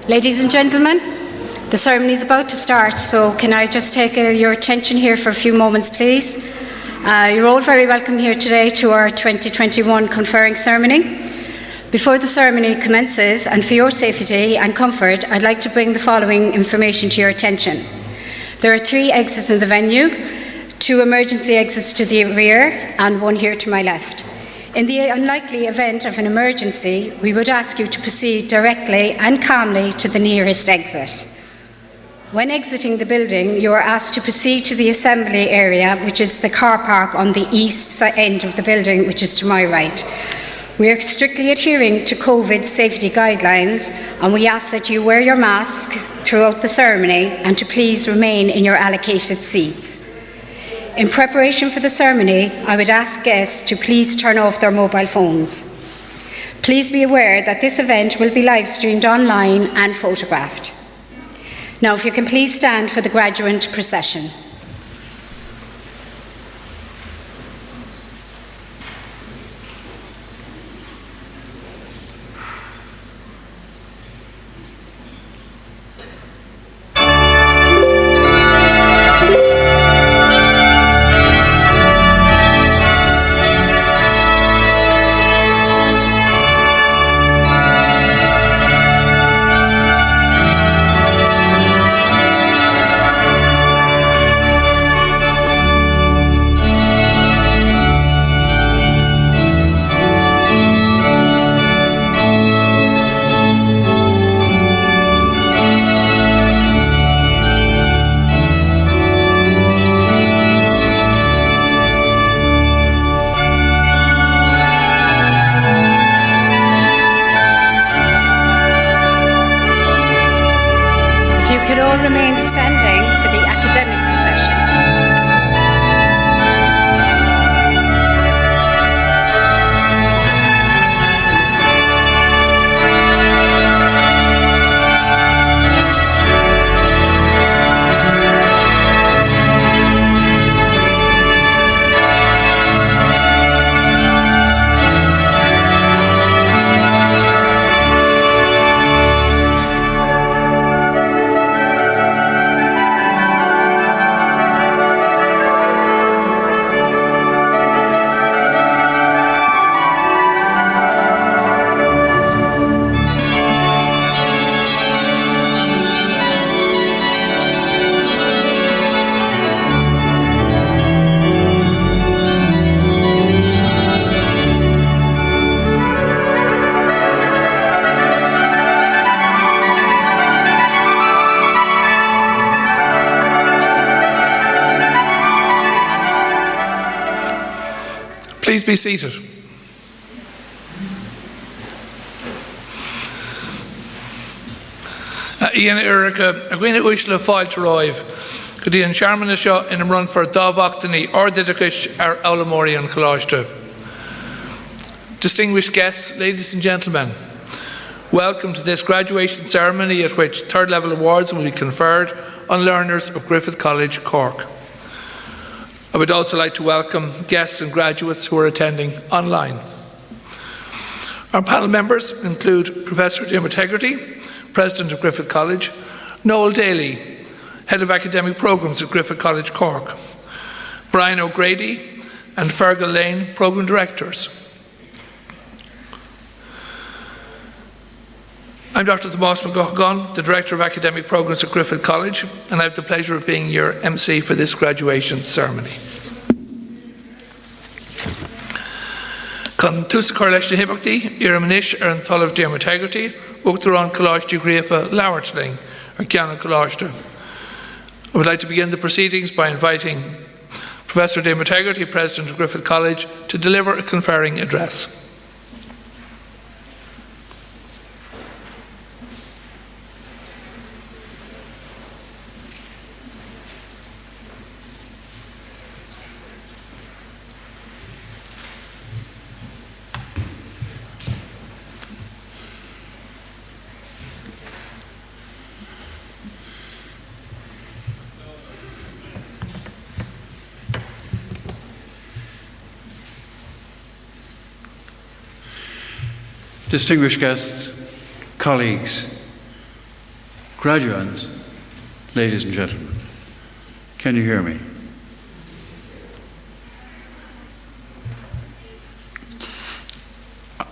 Ladies and gentlemen, the ceremony is about to start, so can I just take your attention here for a few moments, please? You're all very welcome here today to our 2021 conferring ceremony. Before the ceremony commences, and for your safety and comfort, I'd like to bring the following information to your attention. There are 3 exits in the venue, 2 emergency exits to the rear, and 1 here to my left. In the unlikely event of an emergency, we would ask you to proceed directly and calmly to the nearest exit. When exiting the building, you are asked to proceed to the assembly area, which is the car park on the east end of the building, which is to my right. We are strictly adhering to COVID safety guidelines, and we ask that you wear your mask throughout the ceremony and to please remain in your allocated seats. In preparation for the ceremony, I would ask guests to please turn off their mobile phones. Please be aware that this event will be live streamed online and photographed. Now, if you can please stand for the graduate procession. Remain standing for the academic procession. Please be seated. Ian Erica, Agreena Uishla File to Arrive. Good evening, Chairman of Shaw in a run for Dovactani or Didakish or Aulamori and Kalashta. Distinguished guests, ladies and gentlemen, welcome to this graduation ceremony at which third level awards will be conferred on learners of Griffith College, Cork. I would also like to welcome guests and graduates who are attending online. Our panel members include Professor Diarmuid Hegarty, President of Griffith College, Noel Daly, Head of Academic Programmes at Griffith College, Cork, Brian O'Grady and Fergal Lane, Programme Directors. I'm Dr. Tomás McGuckin, the Director of Academic Programmes at Griffith College, and I have the pleasure of being your MC for this graduation ceremony. Con tús cóir leis na himachtaí, ar manis ar an talamh Diarmuid Hegarty, uachtar an coláiste gréfa leabhartling ar ceanna coláiste. I would like to begin the proceedings by inviting Professor Diarmuid Hegarty, President of Griffith College, to deliver a conferring address. Distinguished guests, colleagues, graduates, ladies and gentlemen, can you hear me?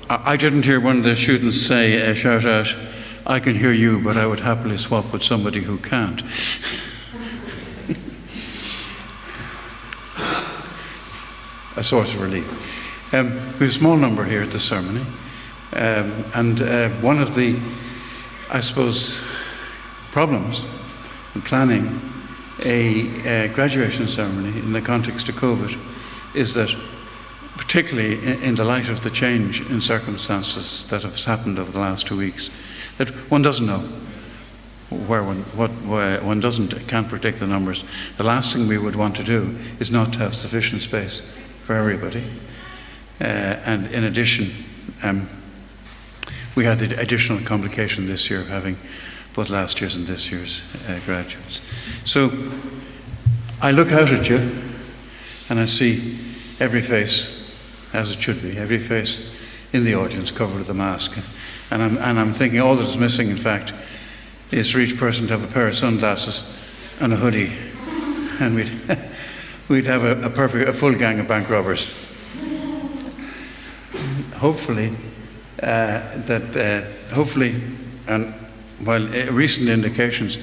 I didn't hear one of the students say, shout out, I can hear you, but I would happily swap with somebody who can't. A source of relief. We have a small number here at the ceremony. One of the, I suppose, problems in planning a graduation ceremony in the context of COVID is that, particularly in the light of the change in circumstances that have happened over the last 2 weeks, that one doesn't know where one can't predict the numbers. The last thing we would want to do is not to have sufficient space for everybody. And in addition, we had the additional complication this year of having both last year's and this year's graduates. So I look out at you and I see every face, as it should be, every face in the audience covered with a mask. And I'm thinking all that's missing, in fact, is for each person to have a pair of sunglasses and a hoodie. And we'd have a full gang of bank robbers. Hopefully, and while recent indications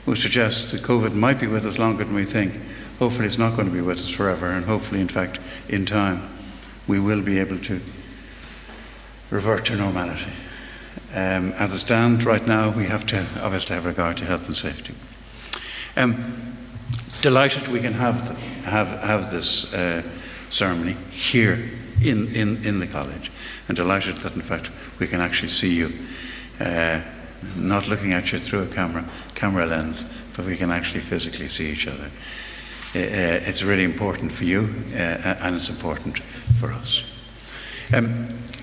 would suggest that COVID might be with us longer than we think, hopefully it's not going to be with us forever, and hopefully, in fact, in time, we will be able to revert to normality. As it stands right now, we have to obviously have regard to health and safety. Delighted we can have this ceremony here in the college, and delighted that in fact we can actually see you, not looking at you through a camera lens, but we can actually physically see each other. It's really important for you, and it's important for us.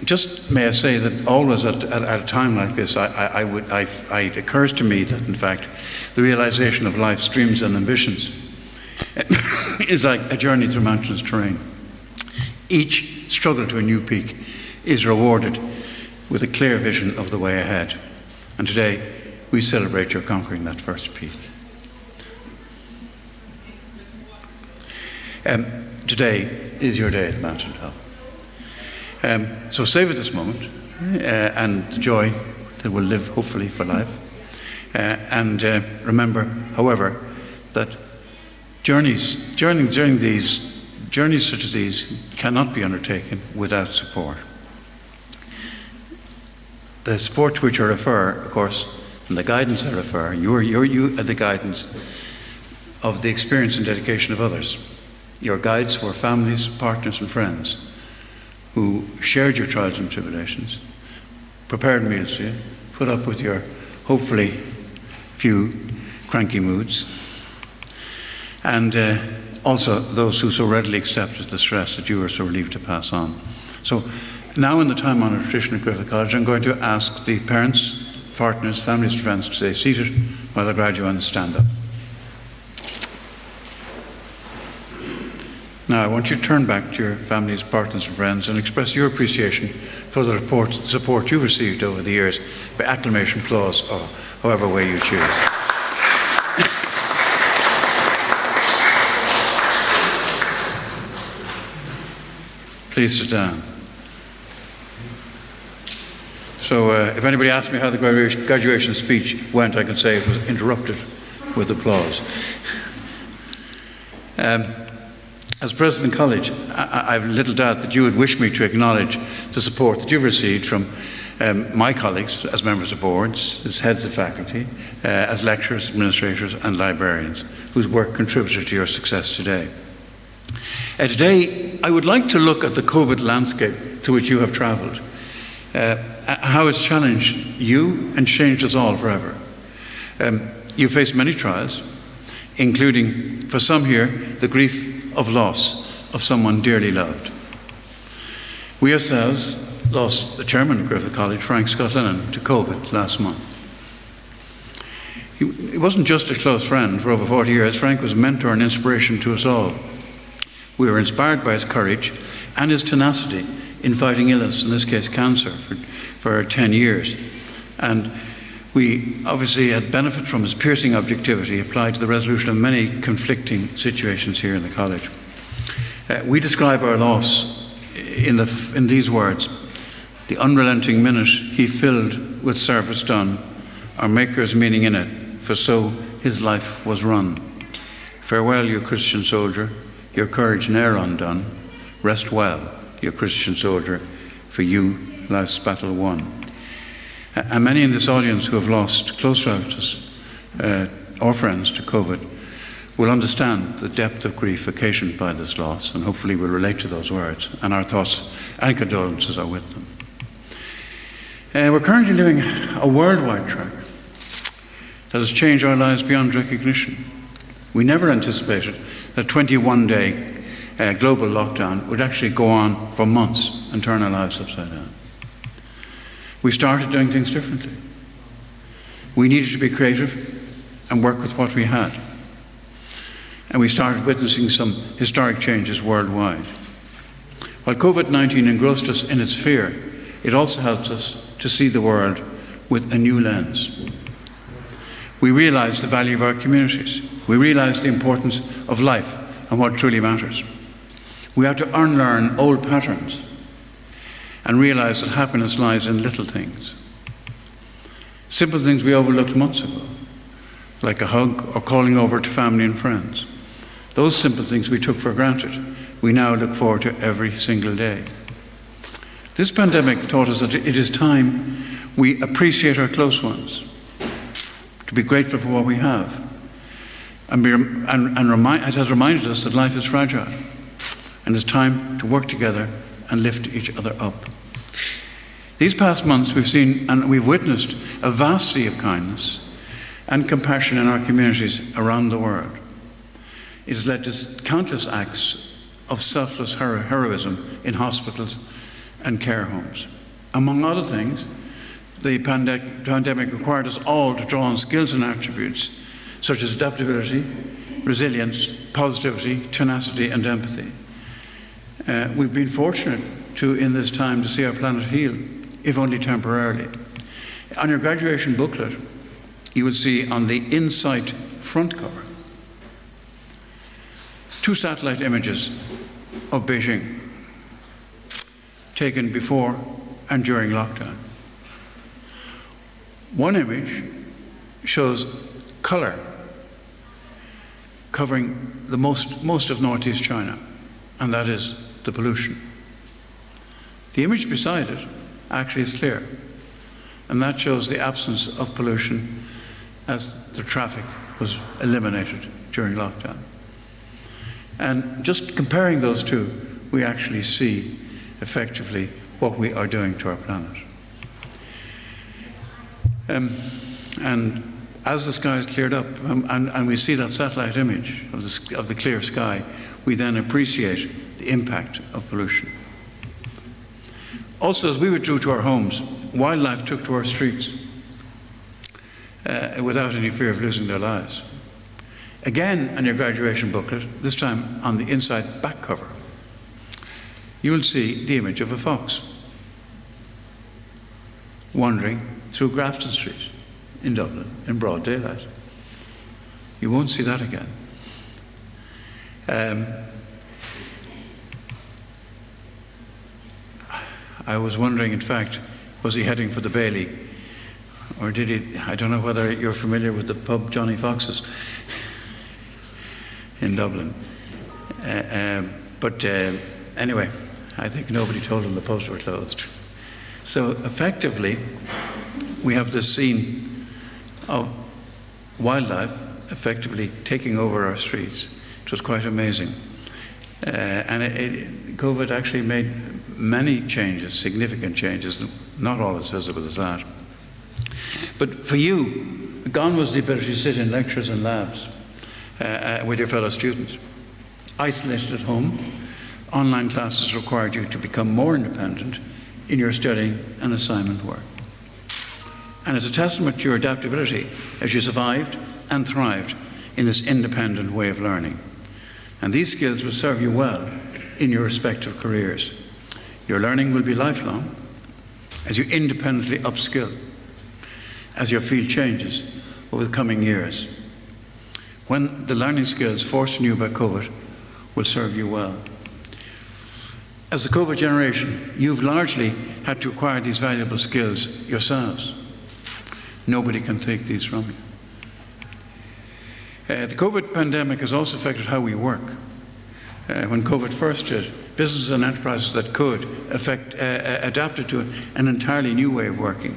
Just may I say that always at a time like this, it occurs to me that in fact the realization of life's dreams and ambitions is like a journey through mountainous terrain. Each struggle to a new peak is rewarded with a clear vision of the way ahead. And today, we celebrate your conquering that first peak. Today is your day at the mountaintop. So savor this moment and the joy that will live hopefully for life. And remember, however, that journeys such as these cannot be undertaken without support. The support to which I refer, of course, and the guidance I refer, you are the guidance of the experience and dedication of others. Your guides were families, partners and friends who shared your trials and tribulations, prepared meals for you, put up with your hopefully few cranky moods, and also those who so readily accepted the stress that you were so relieved to pass on. So now in the time-honoured tradition at Griffith College, I'm going to ask the parents, partners, families and friends to stay seated while the graduates stand up. Now I want you to turn back to your families, partners and friends and express your appreciation for the support you've received over the years by acclamation, applause, or however way you choose. Please sit down. So if anybody asks me how the graduation speech went, I can say it was interrupted with applause. As President of the College, I have little doubt that you would wish me to acknowledge the support that you've received from my colleagues as members of boards, as heads of faculty, as lecturers, administrators and librarians, whose work contributed to your success today. Today, I would like to look at the COVID landscape to which you have travelled, how it's challenged you and changed us all forever. You faced many trials, including, for some here, the grief of loss of someone dearly loved. We ourselves lost the chairman of Griffith College, Frank Scott Lennon, to COVID last month. He wasn't just a close friend for over 40 years. Frank was a mentor and inspiration to us all. We were inspired by his courage and his tenacity in fighting illness, in this case cancer, for 10 years. And we obviously had benefit from his piercing objectivity applied to the resolution of many conflicting situations here in the college. We describe our loss in these words: the unrelenting minute he filled with service done, our Maker's meaning in it, for so his life was run. Farewell, you Christian soldier, your courage ne'er undone. Rest well, you Christian soldier, for you life's battle won. And many in this audience who have lost close relatives or friends to COVID will understand the depth of grief occasioned by this loss, and hopefully will relate to those words, and our thoughts and condolences are with them. We're currently living a worldwide track that has changed our lives beyond recognition. We never anticipated that a 21-day global lockdown would actually go on for months and turn our lives upside down. We started doing things differently. We needed to be creative and work with what we had. And we started witnessing some historic changes worldwide. While COVID-19 engrossed us in its fear, it also helped us to see the world with a new lens. We realized the value of our communities. We realized the importance of life and what truly matters. We had to unlearn old patterns and realize that happiness lies in little things. Simple things we overlooked months ago, like a hug or calling over to family and friends. Those simple things we took for granted, we now look forward to every single day. This pandemic taught us that it is time we appreciate our close ones, to be grateful for what we have, and it has reminded us that life is fragile, and it's time to work together and lift each other up. These past months we've seen and we've witnessed a vast sea of kindness and compassion in our communities around the world. It has led to countless acts of selfless heroism in hospitals and care homes. Among other things, the pandemic required us all to draw on skills and attributes such as adaptability, resilience, positivity, tenacity and empathy. We've been fortunate in this time to see our planet heal, if only temporarily. On your graduation booklet, you will see on the inside front cover 2 satellite images of Beijing taken before and during lockdown. One image shows color covering the most of northeast China, and that is the pollution. The image beside it actually is clear, and that shows the absence of pollution as the traffic was eliminated during lockdown. And just comparing those two, we actually see effectively what we are doing to our planet. And as the sky is cleared up, and we see that satellite image of the clear sky, we then appreciate the impact of pollution. Also, as we withdrew to our homes, wildlife took to our streets without any fear of losing their lives. Again, on your graduation booklet, this time on the inside back cover, you will see the image of a fox. wandering through Grafton Street in Dublin in broad daylight. You won't see that again. I was wondering, in fact, was he heading for the Bailey? Or did he? I don't know whether you're familiar with the pub Johnny Fox's in Dublin. But anyway, I think nobody told him the pubs were closed. So effectively, we have this scene of wildlife effectively taking over our streets. It was quite amazing. And COVID actually made many changes, significant changes, not all as visible as that. But for you, gone was the ability to sit in lectures and labs with your fellow students. Isolated at home, online classes required you to become more independent in your studying and assignment work. And it's a testament to your adaptability as you survived and thrived in this independent way of learning. And these skills will serve you well in your respective careers. Your learning will be lifelong as you independently upskill, as your field changes over the coming years. When the learning skills forced on you by COVID will serve you well. As the COVID generation, you've largely had to acquire these valuable skills yourselves. Nobody can take these from you. The COVID pandemic has also affected how we work. When COVID first hit, businesses and enterprises that could adapted to an entirely new way of working,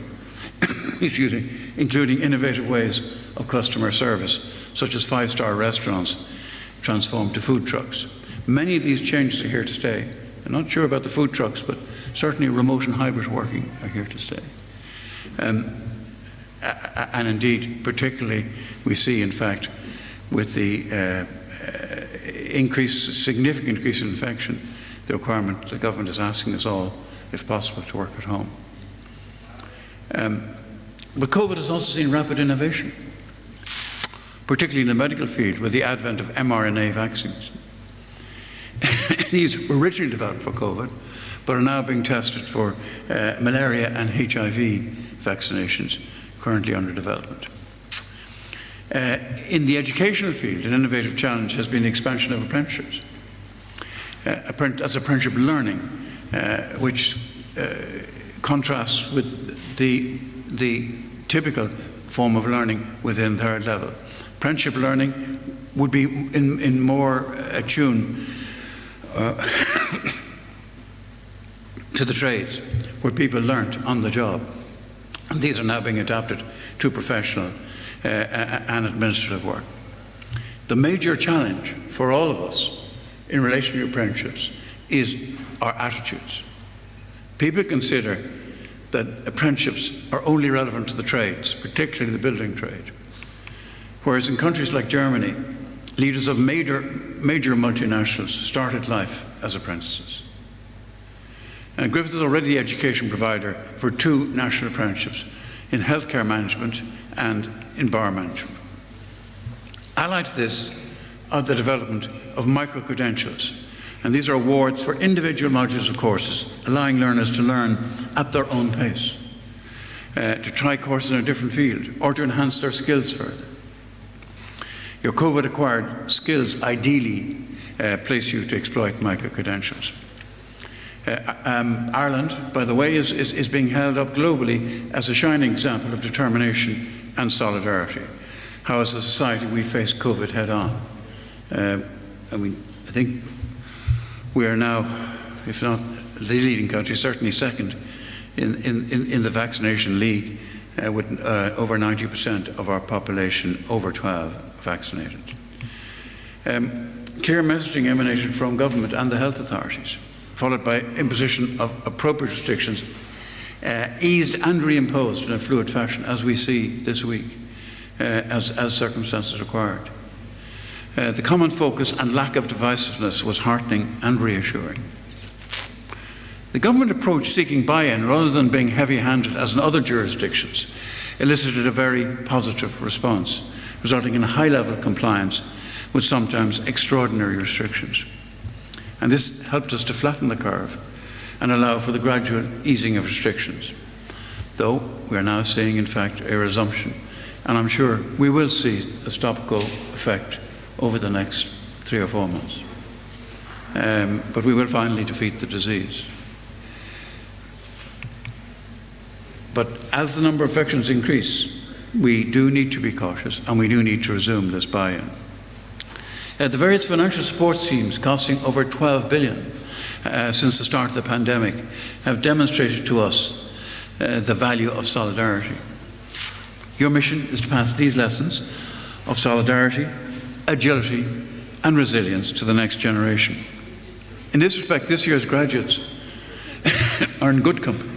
excuse me, including innovative ways of customer service, such as five-star restaurants transformed to food trucks. Many of these changes are here to stay. I'm not sure about the food trucks, but certainly remote and hybrid working are here to stay. And indeed, particularly, we see, in fact, with the significant increase in infection, the requirement the government is asking us all, if possible, to work at home. But COVID has also seen rapid innovation, particularly in the medical field with the advent of mRNA vaccines. These were originally developed for COVID, but are now being tested for malaria and HIV vaccinations currently under development. In the educational field, an innovative challenge has been the expansion of apprenticeships. As apprenticeship learning, which contrasts with the typical form of learning within third level. Apprenticeship learning would be in more attune to the trades, where people learnt on the job. And these are now being adapted to professional and administrative work. The major challenge for all of us in relation to apprenticeships is our attitudes. People consider that apprenticeships are only relevant to the trades, particularly the building trade. Whereas in countries like Germany, leaders of major multinationals started life as apprentices. And Griffith is already the education provider for 2 national apprenticeships in healthcare management and in bar management. Allied to this are the development of micro-credentials. And these are awards for individual modules of courses, allowing learners to learn at their own pace, to try courses in a different field, or to enhance their skills further. Your COVID-acquired skills ideally place you to exploit micro-credentials. Ireland, by the way, is being held up globally as a shining example of determination and solidarity. How as a society we face COVID head-on. I think we are now, if not the leading country, certainly second in the vaccination league, with over 90% of our population over 12 vaccinated. Clear messaging emanated from government and the health authorities, followed by imposition of appropriate restrictions, eased and reimposed in a fluid fashion, as we see this week, as circumstances required. The common focus and lack of divisiveness was heartening and reassuring. The government approach seeking buy-in rather than being heavy-handed as in other jurisdictions elicited a very positive response, resulting in a high level of compliance with sometimes extraordinary restrictions. And this helped us to flatten the curve and allow for the gradual easing of restrictions. though we are now seeing, in fact, a resumption. And I'm sure we will see a stop-go effect over the next 3 or 4 months. But we will finally defeat the disease. But as the number of infections increase, we do need to be cautious, and we do need to resume this buy-in. The various financial support schemes, costing over 12 billion since the start of the pandemic, have demonstrated to us the value of solidarity. Your mission is to pass these lessons of solidarity, agility, and resilience to the next generation. In this respect, this year's graduates are in good company.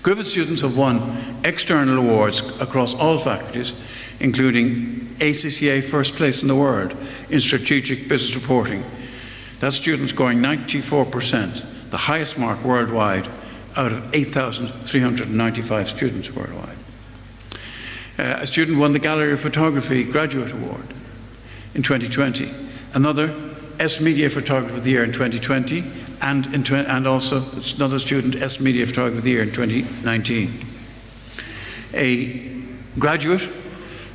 Griffith students have won external awards across all faculties, including ACCA first place in the world in strategic business reporting. That student scoring 94%, the highest mark worldwide out of 8,395 students worldwide. A student won the Gallery of Photography Graduate Award in 2020. Another S Media Photographer of the Year in 2020, and also another student S Media Photographer of the Year in 2019. A graduate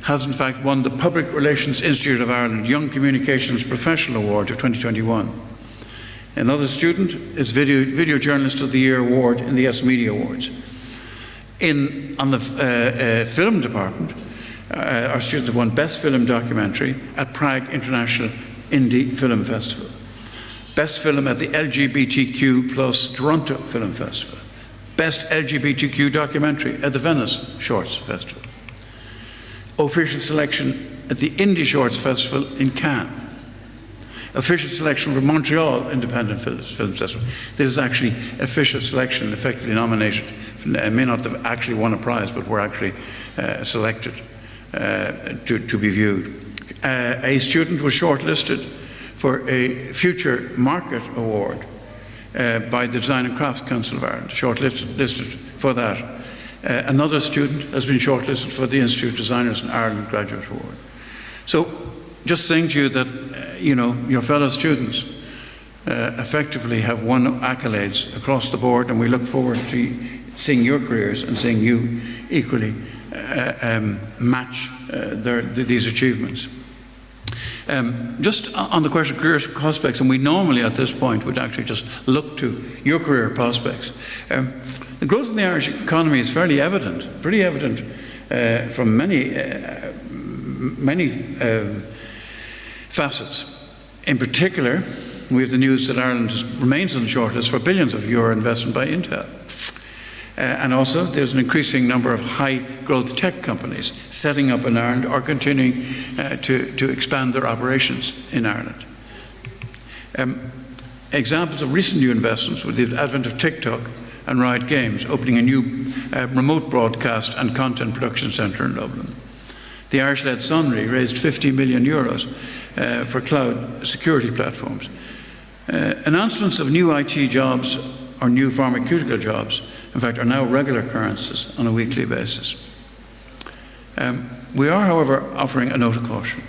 has in fact won the Public Relations Institute of Ireland Young Communications Professional Award of 2021. Another student is Video Journalist of the Year Award in the S Media Awards. On the film department, our students have won Best Film Documentary at Prague International Indie Film Festival, Best Film at the LGBTQ plus Toronto Film Festival, Best LGBTQ Documentary at the Venice Shorts Festival, official selection at the Indie Shorts Festival in Cannes, official selection for Montreal Independent Film Festival. This is actually official selection, effectively nominated. May not have actually won a prize, but were actually selected to be viewed. A student was shortlisted for a Future Market Award by the Design and Crafts Council of Ireland, shortlisted for that. Another student has been shortlisted for the Institute of Designers in Ireland Graduate Award. So, just saying to you that, your fellow students effectively have won accolades across the board, and we look forward to seeing your careers and seeing you equally match these achievements. Just on the question of career prospects, and we normally at this point would actually just look to your career prospects. The growth in the Irish economy is fairly evident, pretty evident from many facets. In particular, we have the news that Ireland remains on the shortlist for billions of euro investment by Intel. And also, there's an increasing number of high-growth tech companies setting up in Ireland or continuing to expand their operations in Ireland. Examples of recent new investments with the advent of TikTok and Riot Games, opening a new remote broadcast and content production centre in Dublin. The Irish-led Sunry raised 50 million euros for cloud security platforms. Announcements of new IT jobs or new pharmaceutical jobs, in fact, are now regular occurrences on a weekly basis. We are, however, offering a note of caution.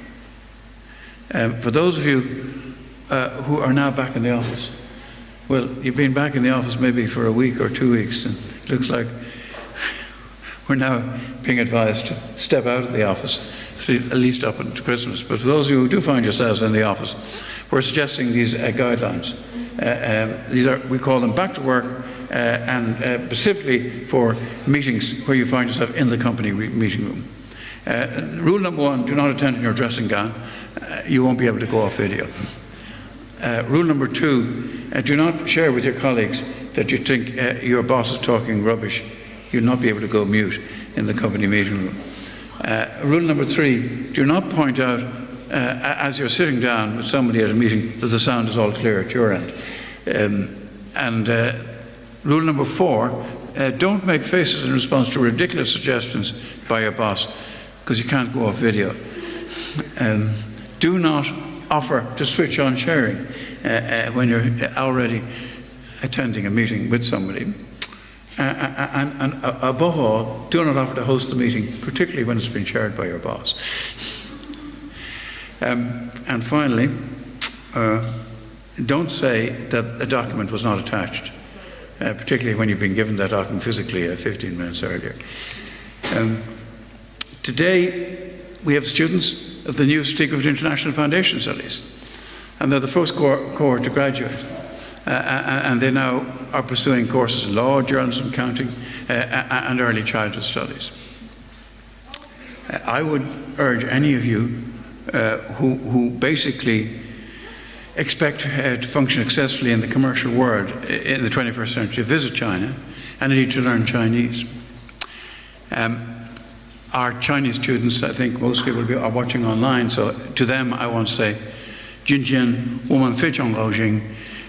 For those of you who are now back in the office, well, you've been back in the office maybe for a week or 2 weeks, and it looks like we're now being advised to step out of the office, at least up until Christmas. But for those of you who do find yourselves in the office, we're suggesting these guidelines. We call them back to work, and specifically for meetings where you find yourself in the company meeting room. Rule number 1, do not attend in your dressing gown. You won't be able to go off video. Rule number 2, do not share with your colleagues that you think your boss is talking rubbish. You'll not be able to go mute in the company meeting room. Rule number 3, do not point out as you're sitting down with somebody at a meeting that the sound is all clear at your end. Rule number 4, don't make faces in response to ridiculous suggestions by your boss, because you can't go off video. Do not offer to switch on sharing when you're already attending a meeting with somebody. And above all, do not offer to host the meeting, particularly when it's been chaired by your boss. And finally, don't say that a document was not attached. particularly when you've been given that often physically 15 minutes earlier. Today, we have students of the new Griffith International Foundation Studies, and they're the first cohort to graduate. And they now are pursuing courses in law, journalism, accounting, and early childhood studies. I would urge any of you who basically expect to function successfully in the commercial world in the 21st century to visit China and indeed to learn Chinese. Our Chinese students, I think most people are watching online, so to them I want to say, 今天我们非常高兴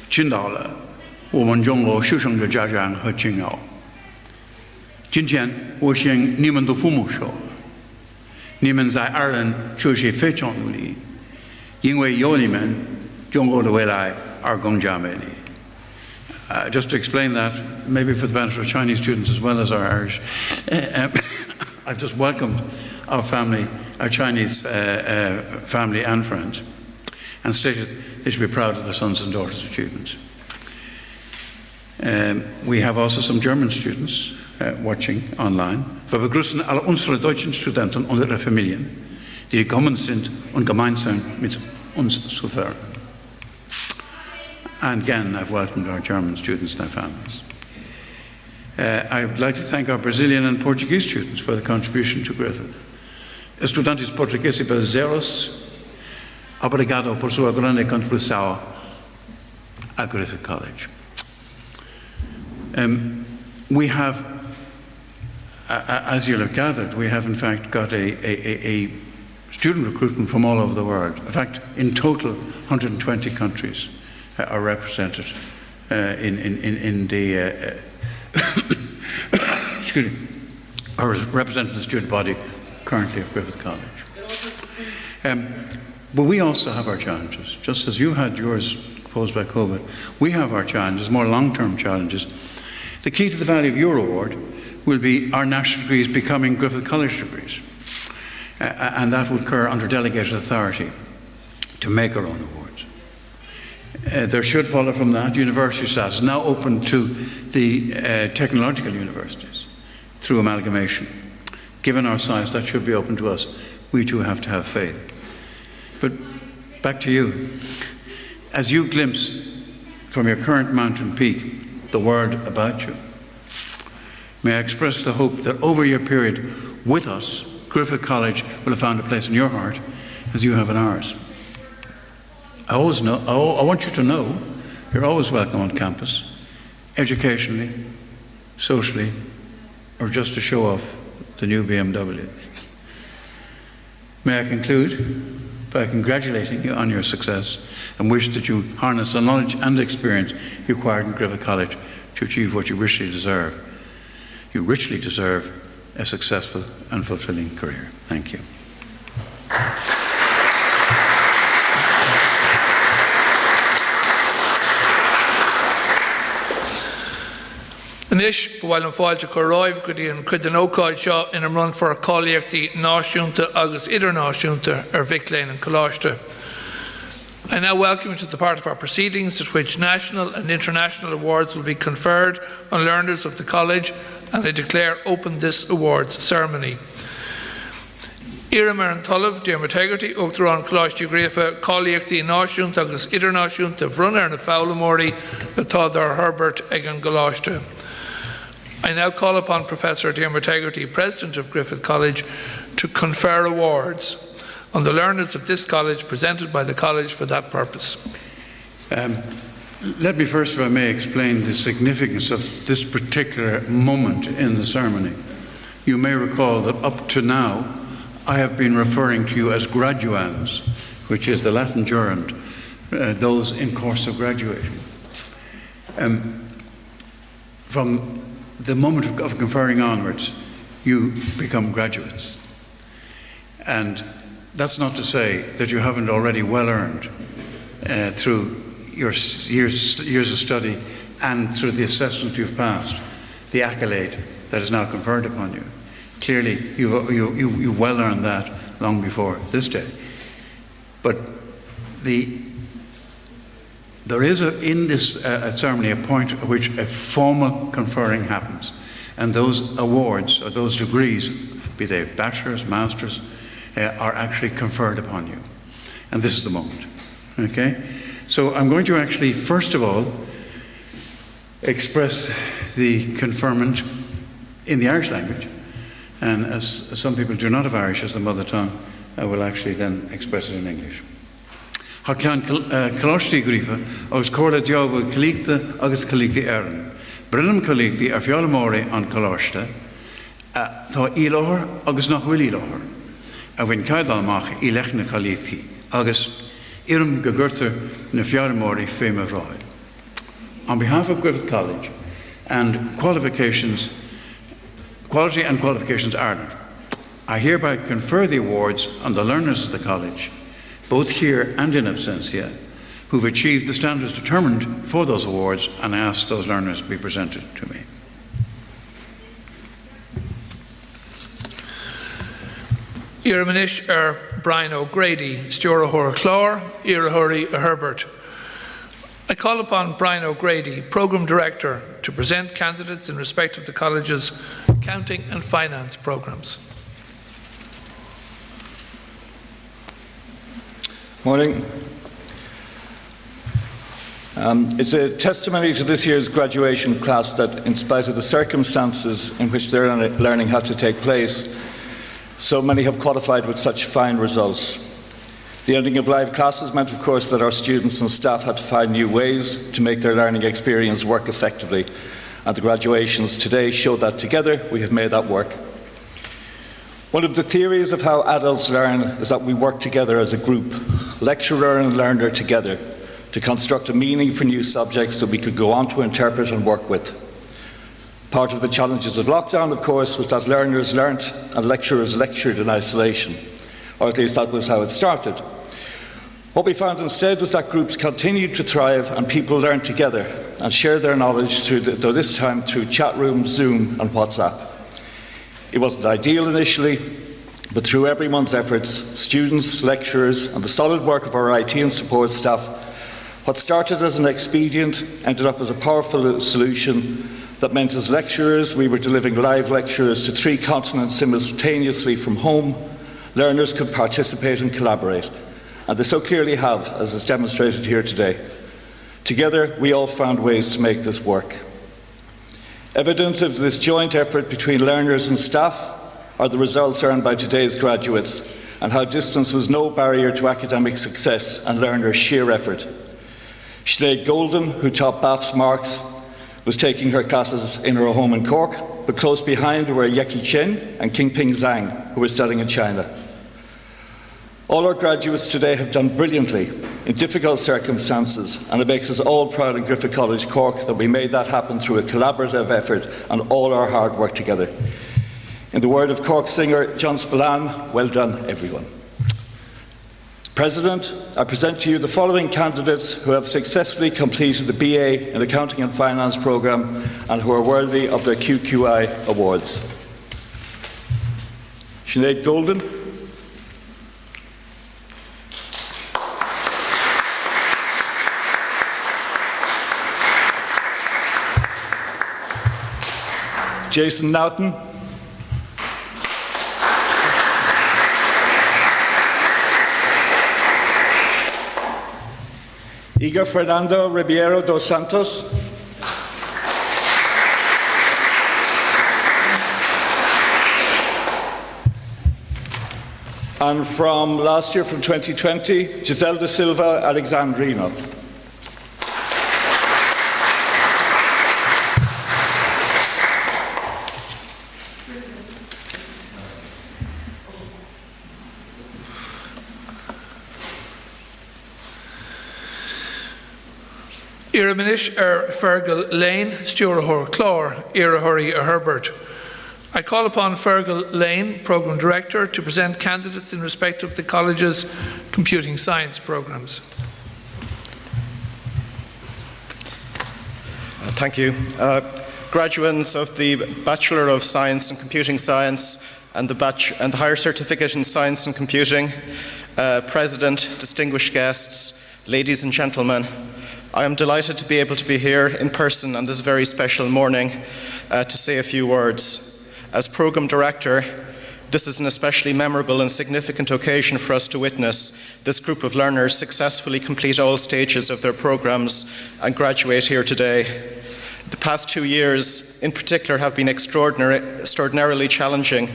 听到了我们中国学生的家长和亲友。今天我向你们的父母说，你们在2人学习非常努力，因为有你们，中国的未来而更加美丽。Just to explain that, maybe for the benefit of Chinese students as well as our Irish, I've just welcomed our family, our Chinese family and friends, and stated they should be proud of their sons and daughters' achievements. We have also some German students watching online. Wir begrüßen alle unsere deutschen Studenten und ihre Familien, die gekommen sind, um gemeinsam mit uns zu feiern. And again, I've welcomed our German students and their families. I would like to thank our Brazilian and Portuguese students for the contribution to Griffith. Estudantes portugueses e brasileiros, obrigado por sua grande contribuição a Griffith College. We have, as you'll have gathered, we have in fact got a student recruitment from all over the world. In fact, in total, 120 countries are represented in the excuse me, are represented in the student body currently of Griffith College. But we also have our challenges. Just as you had yours posed by COVID, we have our challenges, more long-term challenges. The key to the value of your award will be our national degrees becoming Griffith College degrees. And that will occur under delegated authority to make our own awards. There should follow from that university status, now open to the technological universities through amalgamation. Given our size, that should be open to us. We too have to have faith. But back to you. As you glimpse from your current mountain peak the world about you, may I express the hope that over your period with us, Griffith College will have found a place in your heart as you have in ours. I want you to know you're always welcome on campus, educationally, socially, or just to show off the new BMW. May I conclude by congratulating you on your success and wish that you harness the knowledge and experience you acquired in Griffith College to achieve what you richly deserve. You richly deserve a successful and fulfilling career. Thank you. Anish, bhfuil an fáilte go roimh go dtí an cuid an ócáid seo ina run for cáilíochtaí náisiúnta agus idirnáisiúnta ar Vic Lane and Coláiste. I now welcome you to the part of our proceedings at which national and international awards will be conferred on learners of the college, and I declare open this awards ceremony. Iarm ar an talamh Diarmaid Hegarty Uachtar an Coláiste Griafa cáilíochtaí náisiúnta agus idirnáisiúnta bhrun ar na fálamóirí atá dar Herbert ag an Coláiste. I now call upon Professor Diarmaid Hegarty, President of Griffith College, to confer awards on the learners of this college presented by the college for that purpose. Let me first, if I may, explain the significance of this particular moment in the ceremony. You may recall that up to now I have been referring to you as graduands, which is the Latin gerund, those in course of graduation. From the moment of conferring onwards, you become graduates. And that's not to say that you haven't already well earned through your years of study and through the assessment you've passed, the accolade that is now conferred upon you. Clearly, you've well earned that long before this day. But the there is in this ceremony a point at which a formal conferring happens. And those awards, or those degrees, be they bachelor's, master's, are actually conferred upon you. And this is the moment. Okay? So I'm going to actually, first of all, express the conferment in the Irish language. And as some people do not have Irish as the mother tongue, I will actually then express it in English. Ha ceann Coláistí Grifa agus córa deabhadh Coilíochta agus Coilíochtaí Éireann. Brillim Coilíochtaí ar feallamóirí an Coláiste tá íleothar agus nach bhfuil íleothar. A bhain caidalmach í leithna Coilíochtaí agus irim go gcuirtear na feallamóirí féim a bhráid. On behalf of Griffith College and Quality and Qualifications Ireland, I hereby confer the awards on the learners of the college, both here and in absentia, who've achieved the standards determined for those awards, and I ask those learners be presented to me. Iarmanish Brian O'Grady, Stewart Clore, Irahuri Herbert. I call upon Brian O'Grady, Programme Director, to present candidates in respect of the college's accounting and finance programmes. Morning. It's a testimony to this year's graduation class that, in spite of the circumstances in which their learning had to take place, so many have qualified with such fine results. The ending of live classes meant, of course, that our students and staff had to find new ways to make their learning experience work effectively, and the graduations today show that together we have made that work. One of the theories of how adults learn is that we work together as a group, lecturer and learner together, to construct a meaning for new subjects that we could go on to interpret and work with. Part of the challenges of lockdown, of course, was that learners learnt and lecturers lectured in isolation, or at least that was how it started. What we found instead was that groups continued to thrive and people learned together and shared their knowledge though this time through chat rooms, Zoom and WhatsApp. It wasn't ideal initially, but through everyone's efforts, students, lecturers and the solid work of our IT and support staff, what started as an expedient ended up as a powerful solution that meant as lecturers we were delivering live lectures to 3 continents simultaneously from home. Learners could participate and collaborate, and they so clearly have, as is demonstrated here today. Together we all found ways to make this work. Evidence of this joint effort between learners and staff are the results earned by today's graduates, and how distance was no barrier to academic success and learners' sheer effort. Sinead Golden, who topped BAF's marks, was taking her classes in her home in Cork, but close behind were Yeki Chen and Qingping Zhang, who were studying in China. All our graduates today have done brilliantly in difficult circumstances, and it makes us all proud in Griffith College, Cork, that we made that happen through a collaborative effort and all our hard work together. In the word of Cork singer John Spillane, well done everyone. President, I present to you the following candidates who have successfully completed the BA in Accounting and Finance programme and who are worthy of their QQI awards. Sinead Golden. Jason Naughton. Igor Fernando Ribeiro dos Santos. And from last year, from 2020, Giselle da Silva Alexandrino. Iarmanish Fergal Lane, Stewart Clore, Irahuri Herbert. I call upon Fergal Lane, Programme Director, to present candidates in respect of the college's computing science programmes. Thank you. Graduates of the Bachelor of Science in Computing Science and the Higher Certificate in Science and Computing, President, distinguished guests, ladies and gentlemen, I am delighted to be able to be here in person on this very special morning to say a few words. As Programme Director, this is an especially memorable and significant occasion for us to witness this group of learners successfully complete all stages of their programmes and graduate here today. The past 2 years, in particular, have been extraordinarily challenging.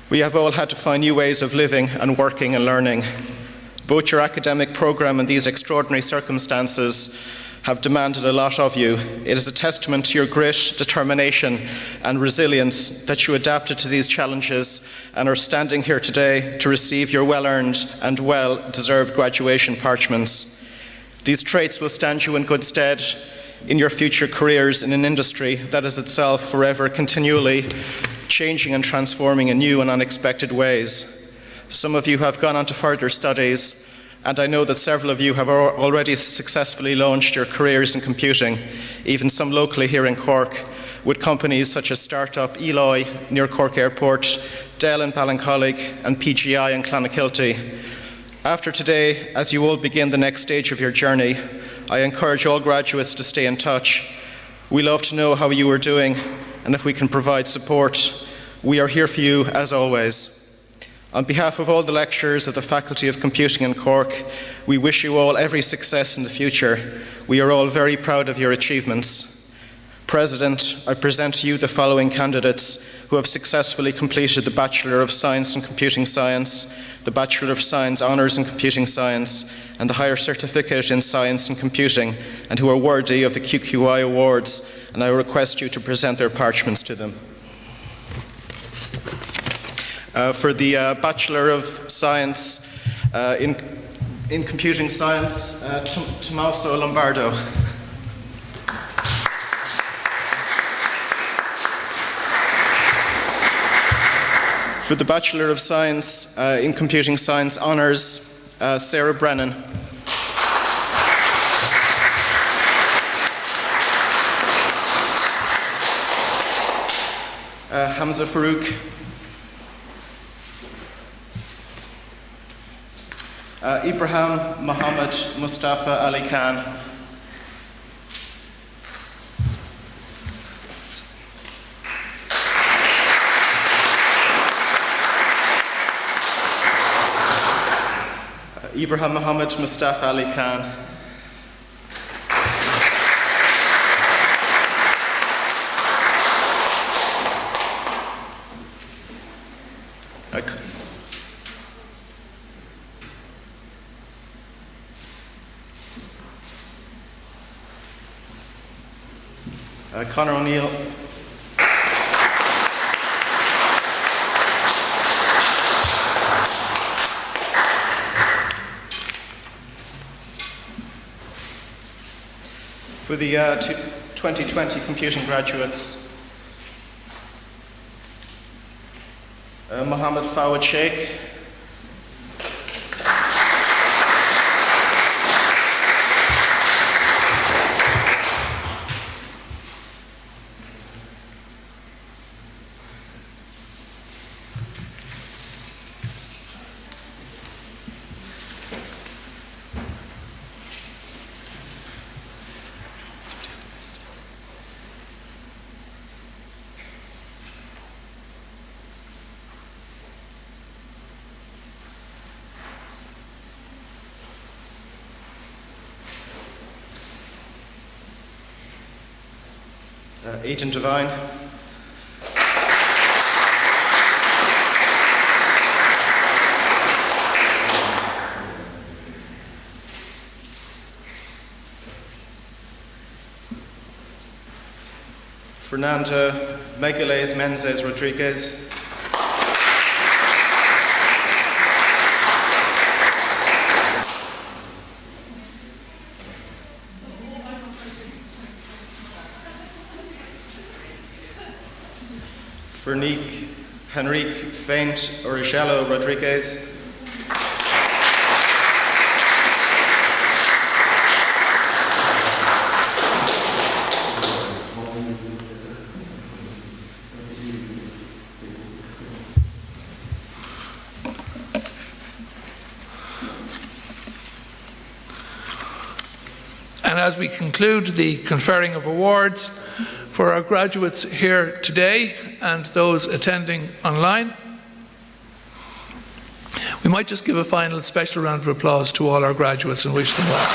We have all had to find new ways of living and working and learning. Both your academic programme and these extraordinary circumstances have demanded a lot of you. It is a testament to your grit, determination and resilience that you adapted to these challenges and are standing here today to receive your well-earned and well-deserved graduation parchments. These traits will stand you in good stead in your future careers in an industry that is itself forever continually changing and transforming in new and unexpected ways. Some of you have gone on to further studies, and I know that several of you have already successfully launched your careers in computing, even some locally here in Cork, with companies such as Startup Eloy near Cork Airport, Dell in Ballincollig, and PGI in Clonakilty. After today, as you all begin the next stage of your journey, I encourage all graduates to stay in touch. We love to know how you are doing, and if we can provide support, we are here for you as always. On behalf of all the lecturers of the Faculty of Computing in Cork, we wish you all every success in the future. We are all very proud of your achievements. President, I present to you the following candidates who have successfully completed the Bachelor of Science in Computing Science, the Bachelor of Science Honours in Computing Science, and the Higher Certificate in Science and Computing, and who are worthy of the QQI Awards, and I request you to present their parchments to them. For the Bachelor of Science in Computing Science, Tommaso Lombardo. For the Bachelor of Science in Computing Science Honours, Sarah Brennan. Hamza Farouk. Ibrahim Mohammed Mustafa Ali Khan. Ibrahim Mohammed Mustafa Ali Khan. Conor O'Neill. For the 2020 computing graduates, Mohammed Fawad Sheikh. Aidan Devine. Fernanda Megales Menzes Rodriguez. Henrique Faint Origello Rodriguez. And as we conclude the conferring of awards for our graduates here today and those attending online, we might just give a final special round of applause to all our graduates and wish them well.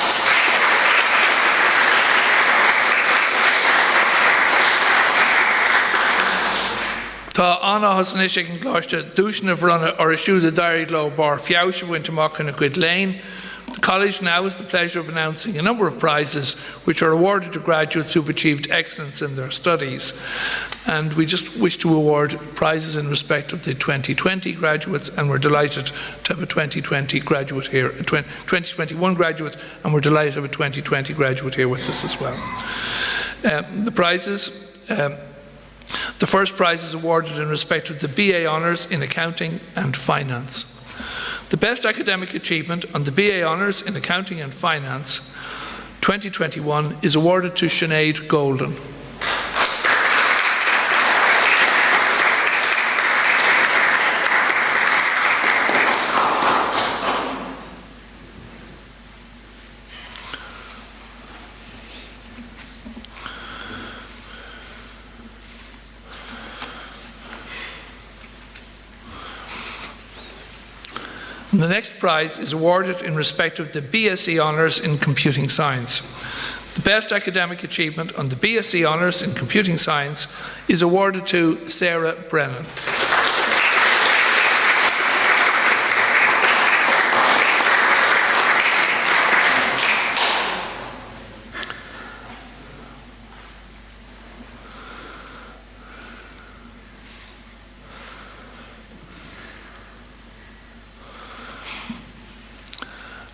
Tá anna hasanish ag an gláiste dúisna bhronna ar a siúd a dairg lo bar fiaush went amach in a good lane. The college now has the pleasure of announcing a number of prizes which are awarded to graduates who've achieved excellence in their studies. And we just wish to award prizes in respect of the 2020 graduates, and we're delighted to have a 2020 graduate here, a 2021 graduate, and we're delighted to have a 2020 graduate here with us as well. The prizes. The first prize is awarded in respect of the BA Honours in Accounting and Finance. The best academic achievement on the BA Honours in Accounting and Finance 2021 is awarded to Sinead Golden. The next prize is awarded in respect of the BSc Honours in Computing Science. The best academic achievement on the BSc Honours in Computing Science is awarded to Sarah Brennan.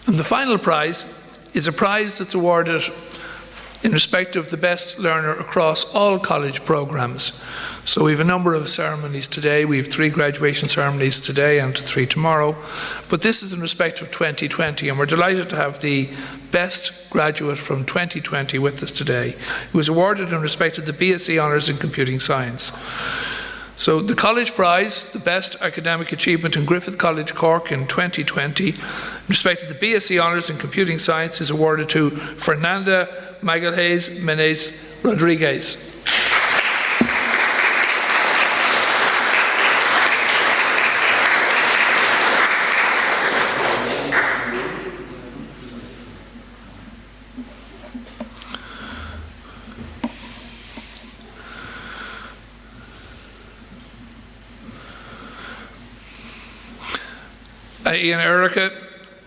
And the final prize is a prize that's awarded in respect of the best learner across all college programmes. So we have a number of ceremonies today. We have 3 graduation ceremonies today and 3 tomorrow. But this is in respect of 2020, and we're delighted to have the best graduate from 2020 with us today. He was awarded in respect of the BSc Honours in Computing Science. So the college prize, the best academic achievement in Griffith College, Cork in 2020, in respect of the BSc Honours in Computing Science, is awarded to Fernanda Magalhaes Menez Rodriguez. Ian Erica,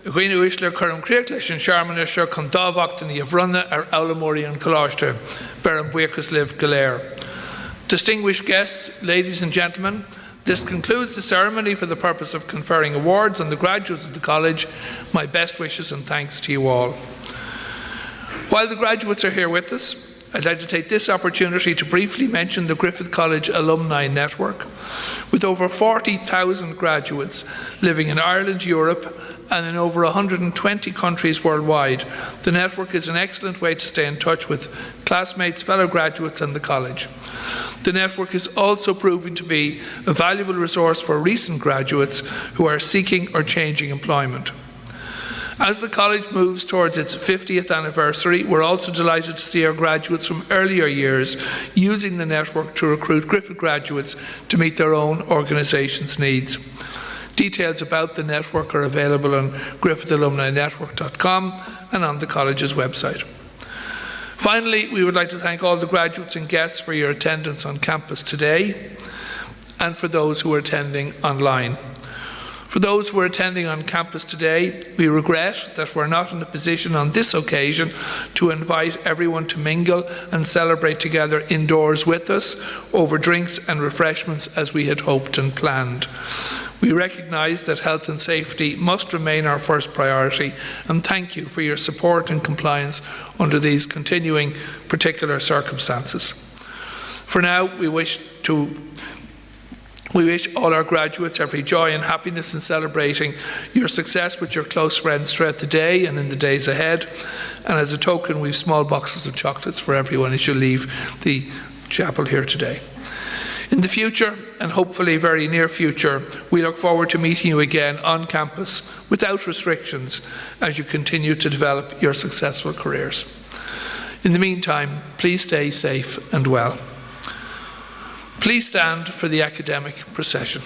Gwinu Ishler Curran Creek Lishan Sharman Isher Condavactani of Runna or Aulamori and Colashter, Baron Buikas Liv Galere. Distinguished guests, ladies and gentlemen, this concludes the ceremony for the purpose of conferring awards on the graduates of the college. My best wishes and thanks to you all. While the graduates are here with us, I'd like to take this opportunity to briefly mention the Griffith College Alumni Network. With over 40,000 graduates living in Ireland, Europe, and in over 120 countries worldwide, the network is an excellent way to stay in touch with classmates, fellow graduates, and the college. The network is also proving to be a valuable resource for recent graduates who are seeking or changing employment. As the college moves towards its 50th anniversary, we're also delighted to see our graduates from earlier years using the network to recruit Griffith graduates to meet their own organisation's needs. Details about the network are available on griffithalumninetwork.com and on the college's website. Finally, we would like to thank all the graduates and guests for your attendance on campus today and for those who are attending online. For those who are attending on campus today, we regret that we're not in a position on this occasion to invite everyone to mingle and celebrate together indoors with us over drinks and refreshments as we had hoped and planned. We recognise that health and safety must remain our first priority, and thank you for your support and compliance under these continuing particular circumstances. For now, we wish all our graduates every joy and happiness in celebrating your success with your close friends throughout the day and in the days ahead. And as a token, we have small boxes of chocolates for everyone as you leave the chapel here today. In the future, and hopefully very near future, we look forward to meeting you again on campus without restrictions as you continue to develop your successful careers. In the meantime, please stay safe and well. Please stand for the academic procession.